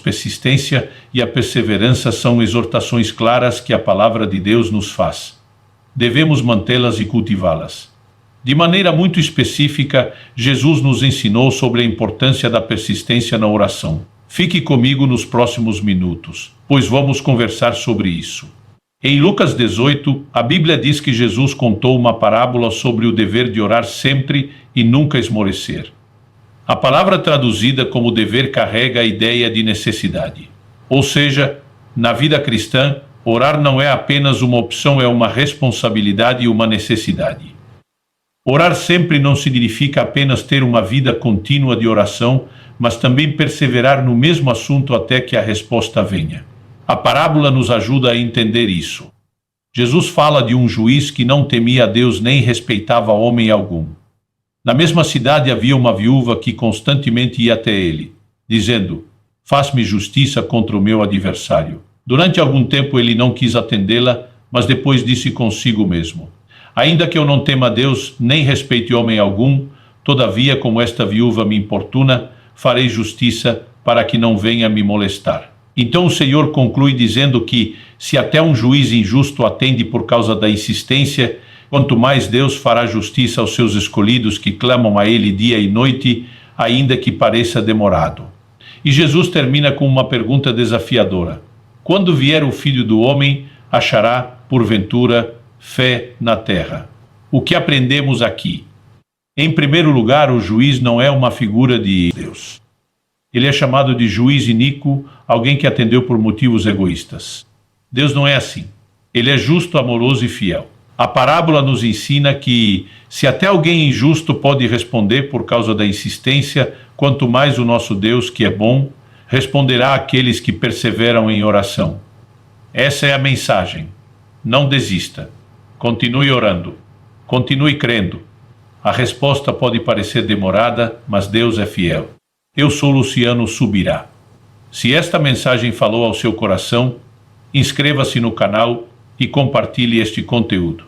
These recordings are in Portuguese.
persistência e a perseverança são exortações claras que a palavra de Deus nos faz. Devemos mantê-las e cultivá-las. De maneira muito específica, Jesus nos ensinou sobre a importância da persistência na oração. Fique comigo nos próximos minutos, pois vamos conversar sobre isso. Em Lucas 18, a Bíblia diz que Jesus contou uma parábola sobre o dever de orar sempre e nunca esmorecer. A palavra traduzida como dever carrega a ideia de necessidade. Ou seja, na vida cristã, orar não é apenas uma opção, é uma responsabilidade e uma necessidade. Orar sempre não significa apenas ter uma vida contínua de oração, mas também perseverar no mesmo assunto até que a resposta venha. A parábola nos ajuda a entender isso. Jesus fala de um juiz que não temia a Deus nem respeitava homem algum. Na mesma cidade havia uma viúva que constantemente ia até ele, dizendo: "Faz-me justiça contra o meu adversário." Durante algum tempo ele não quis atendê-la, mas depois disse consigo mesmo: "Ainda que eu não tema a Deus, nem respeite homem algum, todavia, como esta viúva me importuna, farei justiça para que não venha me molestar." Então o Senhor conclui dizendo que, se até um juiz injusto atende por causa da insistência, quanto mais Deus fará justiça aos seus escolhidos que clamam a Ele dia e noite, ainda que pareça demorado. E Jesus termina com uma pergunta desafiadora: quando vier o Filho do Homem, achará, porventura, fé na terra? O que aprendemos aqui? Em primeiro lugar, o juiz não é uma figura de Deus. Ele é chamado de juiz iníquo, alguém que atendeu por motivos egoístas. Deus não é assim. Ele é justo, amoroso e fiel. A parábola nos ensina que, se até alguém injusto pode responder por causa da insistência, quanto mais o nosso Deus, que é bom, responderá àqueles que perseveram em oração. Essa é a mensagem. Não desista. Continue orando. Continue crendo. A resposta pode parecer demorada, mas Deus é fiel. Eu sou Luciano Subirá. Se esta mensagem falou ao seu coração, inscreva-se no canal e compartilhe este conteúdo.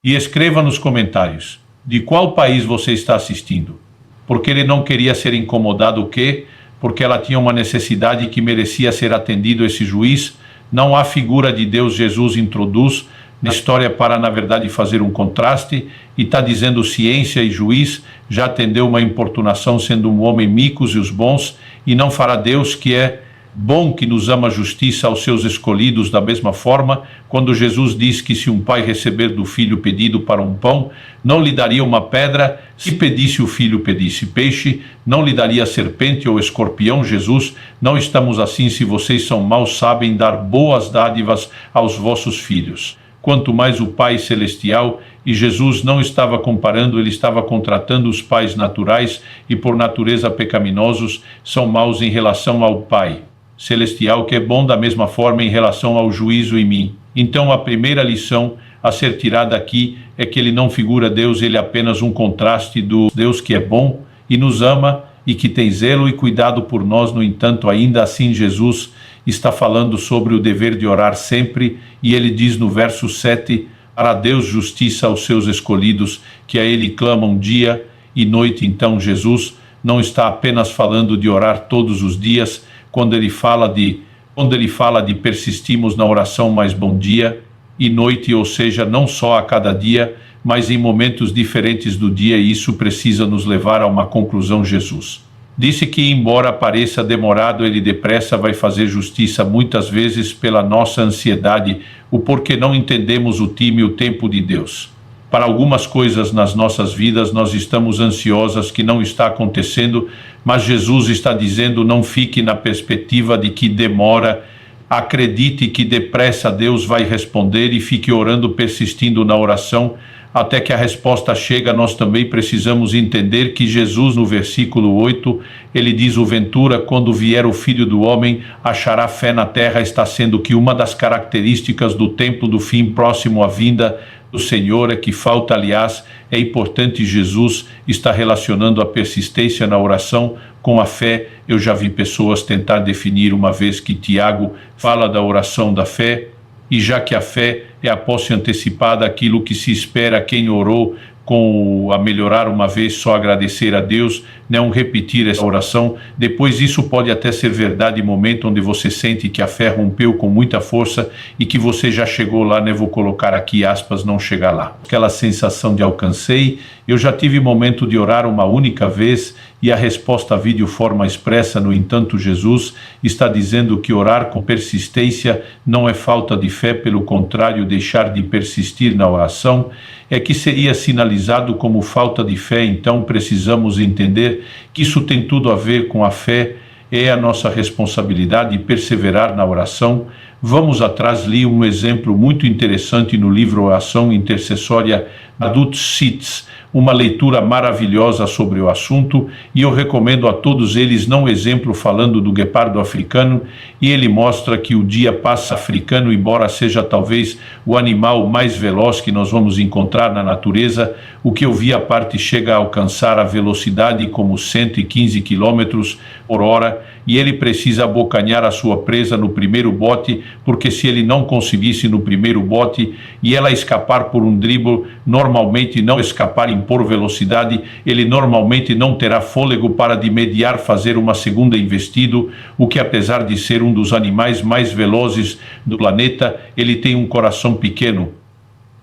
E escreva nos comentários de qual país você está assistindo. Porque ele não queria ser incomodado o quê? Porque ela tinha uma necessidade que merecia ser atendido esse juiz. Não há figura de Deus. Jesus introduz na história para, na verdade, fazer um contraste, e está dizendo: ciência e juiz já atendeu uma importunação sendo um homem micos e os bons, e não fará Deus, que é bom, que nos ama a justiça, aos seus escolhidos da mesma forma, quando Jesus diz que se um pai receber do filho pedido para um pão, não lhe daria uma pedra, se pedisse o filho pedisse peixe, não lhe daria serpente ou escorpião. Jesus: não estamos assim se vocês são maus, sabem dar boas dádivas aos vossos filhos. Quanto mais o Pai Celestial. E Jesus não estava comparando, ele estava contratando os pais naturais e por natureza pecaminosos, são maus em relação ao Pai Celestial, que é bom da mesma forma em relação ao juízo em mim. Então a primeira lição a ser tirada aqui é que ele não figura Deus, ele é apenas um contraste do Deus que é bom e nos ama e que tem zelo e cuidado por nós. No entanto, ainda assim Jesus está falando sobre o dever de orar sempre, e ele diz no verso 7: "Fará Deus justiça aos seus escolhidos, que a ele clamam dia e noite." Então Jesus não está apenas falando de orar todos os dias. Quando ele fala de persistirmos na oração, mais bom dia e noite, ou seja, não só a cada dia, mas em momentos diferentes do dia, e isso precisa nos levar a uma conclusão. Jesus disse que, embora pareça demorado, ele depressa vai fazer justiça, muitas vezes pela nossa ansiedade, o porquê não entendemos o time e o tempo de Deus. Para algumas coisas nas nossas vidas nós estamos ansiosas que não está acontecendo, mas Jesus está dizendo: não fique na perspectiva de que demora, acredite que depressa Deus vai responder, e fique orando, persistindo na oração até que a resposta chega. Nós também precisamos entender que Jesus, no versículo 8, ele diz: o ventura, quando vier o Filho do Homem, achará fé na terra. Está sendo que uma das características do tempo do fim, próximo à vinda do Senhor, é que falta, aliás, é importante. Jesus está relacionando a persistência na oração com a fé. Eu já vi pessoas tentar definir, uma vez que Tiago fala da oração da fé, e já que a fé é a posse antecipada, aquilo que se espera, quem orou com a melhorar uma vez, só agradecer a Deus, não repetir essa oração. Depois isso pode até ser verdade em momento onde você sente que a fé rompeu com muita força e que você já chegou lá, né? Vou colocar aqui aspas, não chegar lá. Aquela sensação de alcancei. Eu já tive momento de orar uma única vez e a resposta vi de forma expressa. No entanto, Jesus está dizendo que orar com persistência não é falta de fé, pelo contrário, deixar de persistir na oração é que seria sinalizado como falta de fé. Então precisamos entender que isso tem tudo a ver com a fé, é a nossa responsabilidade perseverar na oração. Vamos atrás, li um exemplo muito interessante no livro Oração Intercessória Adult Seats, uma leitura maravilhosa sobre o assunto, e eu recomendo a todos eles. Não exemplo falando do guepardo africano, e ele mostra que o dia passa africano, embora seja talvez o animal mais veloz que nós vamos encontrar na natureza. O que eu vi, a parte chega a alcançar a velocidade como 115 km por hora, e ele precisa abocanhar a sua presa no primeiro bote, porque se ele não conseguisse no primeiro bote e ela escapar por um drible, normalmente não escapar em por velocidade, ele normalmente não terá fôlego para de imediato fazer uma segunda investida, o que, apesar de ser um dos animais mais velozes do planeta, ele tem um coração pequeno.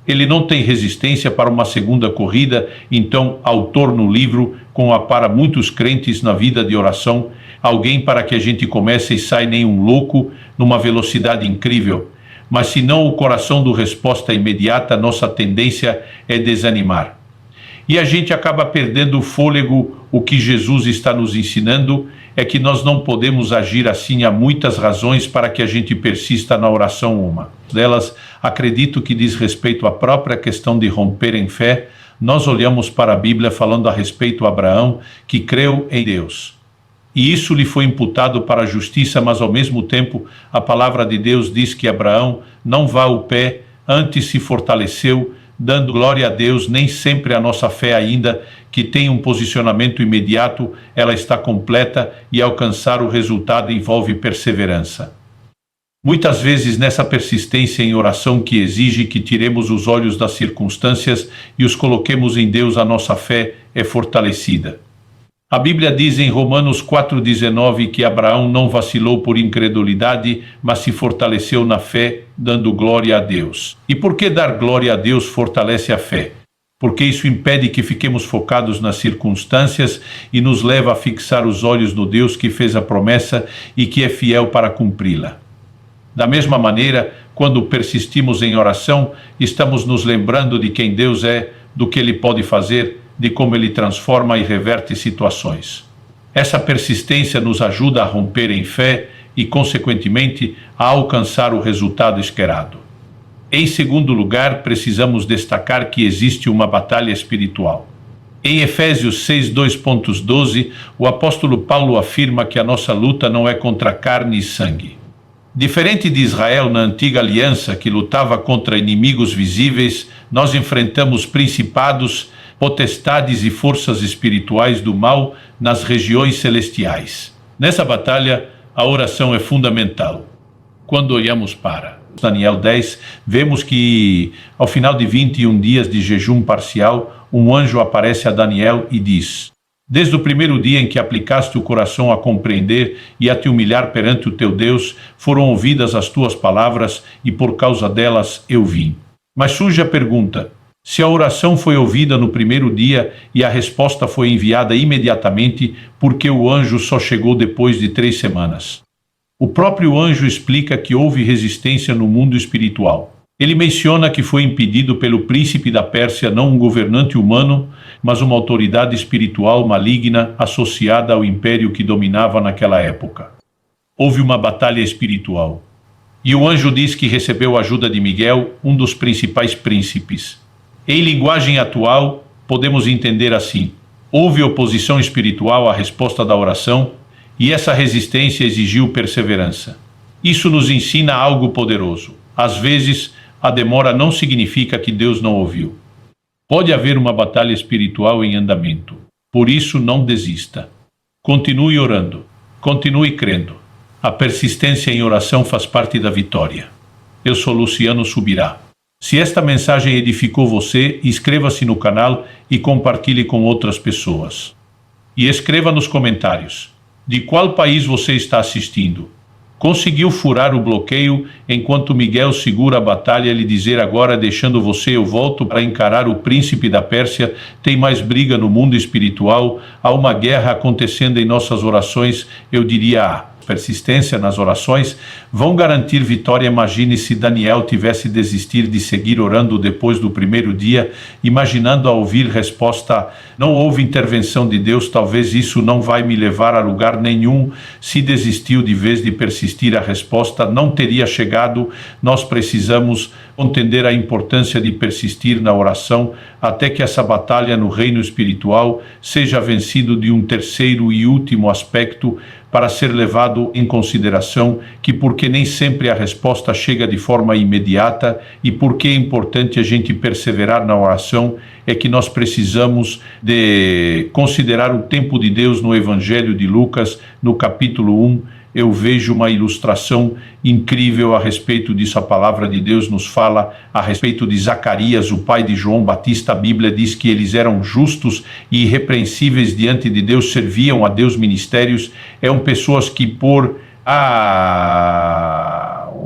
Ele não tem resistência para uma segunda corrida. Então, autor no livro, para muitos crentes na vida de oração, alguém para que a gente comece e sai nem um louco numa velocidade incrível. Mas se não o coração do resposta imediata, nossa tendência é desanimar. E a gente acaba perdendo o fôlego. O que Jesus está nos ensinando é que nós não podemos agir assim. Há muitas razões para que a gente persista na oração. Uma delas, acredito que diz respeito à própria questão de romper em fé. Nós olhamos para a Bíblia falando a respeito a Abraão, que creu em Deus. E isso lhe foi imputado para a justiça, mas ao mesmo tempo a palavra de Deus diz que Abraão não vá ao pé, antes se fortaleceu, dando glória a Deus. Nem sempre a nossa fé, ainda que tenha um posicionamento imediato, ela está completa, e alcançar o resultado envolve perseverança. Muitas vezes nessa persistência em oração que exige que tiremos os olhos das circunstâncias e os coloquemos em Deus, a nossa fé é fortalecida. A Bíblia diz em Romanos 4,19 que Abraão não vacilou por incredulidade, mas se fortaleceu na fé, dando glória a Deus. E por que dar glória a Deus fortalece a fé? Porque isso impede que fiquemos focados nas circunstâncias e nos leva a fixar os olhos no Deus que fez a promessa e que é fiel para cumpri-la. Da mesma maneira, quando persistimos em oração, estamos nos lembrando de quem Deus é, do que Ele pode fazer, de como Ele transforma e reverte situações. Essa persistência nos ajuda a romper em fé e, consequentemente, a alcançar o resultado esperado. Em segundo lugar, precisamos destacar que existe uma batalha espiritual. Em Efésios 6:2.12, o apóstolo Paulo afirma que a nossa luta não é contra carne e sangue. Diferente de Israel na antiga aliança, que lutava contra inimigos visíveis, nós enfrentamos principados, potestades e forças espirituais do mal nas regiões celestiais. Nessa batalha, a oração é fundamental. Quando olhamos para Daniel 10, vemos que, ao final de 21 dias de jejum parcial, um anjo aparece a Daniel e diz: desde o primeiro dia em que aplicaste o coração a compreender e a te humilhar perante o teu Deus, foram ouvidas as tuas palavras, e por causa delas eu vim. Mas surge a pergunta: se a oração foi ouvida no primeiro dia e a resposta foi enviada imediatamente, por que o anjo só chegou depois de 3 semanas? O próprio anjo explica que houve resistência no mundo espiritual. Ele menciona que foi impedido pelo príncipe da Pérsia, não um governante humano, mas uma autoridade espiritual maligna associada ao império que dominava naquela época. Houve uma batalha espiritual. E o anjo diz que recebeu a ajuda de Miguel, um dos principais príncipes. Em linguagem atual, podemos entender assim: houve oposição espiritual à resposta da oração, e essa resistência exigiu perseverança. Isso nos ensina algo poderoso. Às vezes, a demora não significa que Deus não ouviu. Pode haver uma batalha espiritual em andamento. Por isso, não desista. Continue orando. Continue crendo. A persistência em oração faz parte da vitória. Eu sou Luciano Subirá. Se esta mensagem edificou você, inscreva-se no canal e compartilhe com outras pessoas. E escreva nos comentários: de qual país você está assistindo? Conseguiu furar o bloqueio enquanto Miguel segura a batalha lhe dizer agora deixando você eu volto para encarar o príncipe da Pérsia, tem mais briga no mundo espiritual, há uma guerra acontecendo em nossas orações, eu diria persistência nas orações, vão garantir vitória. Imagine se Daniel tivesse desistir de seguir orando depois do primeiro dia, imaginando a ouvir resposta, não houve intervenção de Deus, talvez isso não vai me levar a lugar nenhum. Se desistiu de vez de persistir, a resposta não teria chegado. Nós precisamos entender a importância de persistir na oração até que essa batalha no reino espiritual seja vencido de um terceiro e último aspecto para ser levado em consideração, que porque nem sempre a resposta chega de forma imediata e porque é importante a gente perseverar na oração, é que nós precisamos de considerar o tempo de Deus no Evangelho de Lucas, no capítulo 1, eu vejo uma ilustração incrível a respeito disso. A palavra de Deus nos fala a respeito de Zacarias, o pai de João Batista. A Bíblia diz que eles eram justos e irrepreensíveis diante de Deus, serviam a Deus ministérios. Eram pessoas que por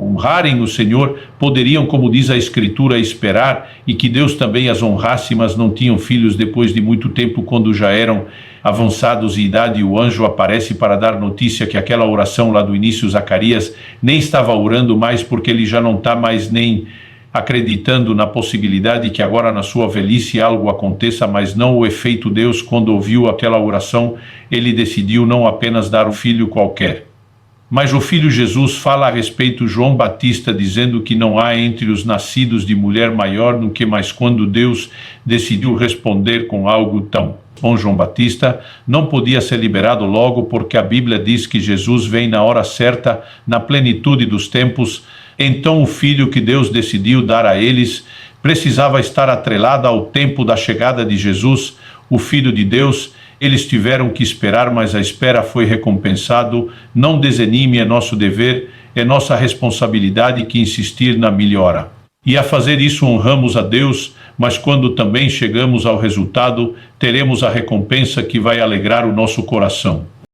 honrarem o Senhor, poderiam, como diz a Escritura, esperar e que Deus também as honrasse, mas não tinham filhos depois de muito tempo, quando já eram avançados em idade. O anjo aparece para dar notícia que aquela oração lá do início, Zacarias nem estava orando mais, porque ele já não está mais nem acreditando na possibilidade que agora na sua velhice algo aconteça, mas não o efeito. Deus, quando ouviu aquela oração, ele decidiu não apenas dar um filho qualquer, mas o filho Jesus. Fala a respeito João Batista, dizendo que não há entre os nascidos de mulher maior do que, mas quando Deus decidiu responder com algo tão bom, João Batista não podia ser liberado logo, porque a Bíblia diz que Jesus vem na hora certa, na plenitude dos tempos. Então o filho que Deus decidiu dar a eles precisava estar atrelado ao tempo da chegada de Jesus, o Filho de Deus. Eles tiveram que esperar, mas a espera foi recompensado. Não desanime, é nosso dever, é nossa responsabilidade que insistir na melhora. E a fazer isso honramos a Deus, mas quando também chegamos ao resultado, teremos a recompensa que vai alegrar o nosso coração.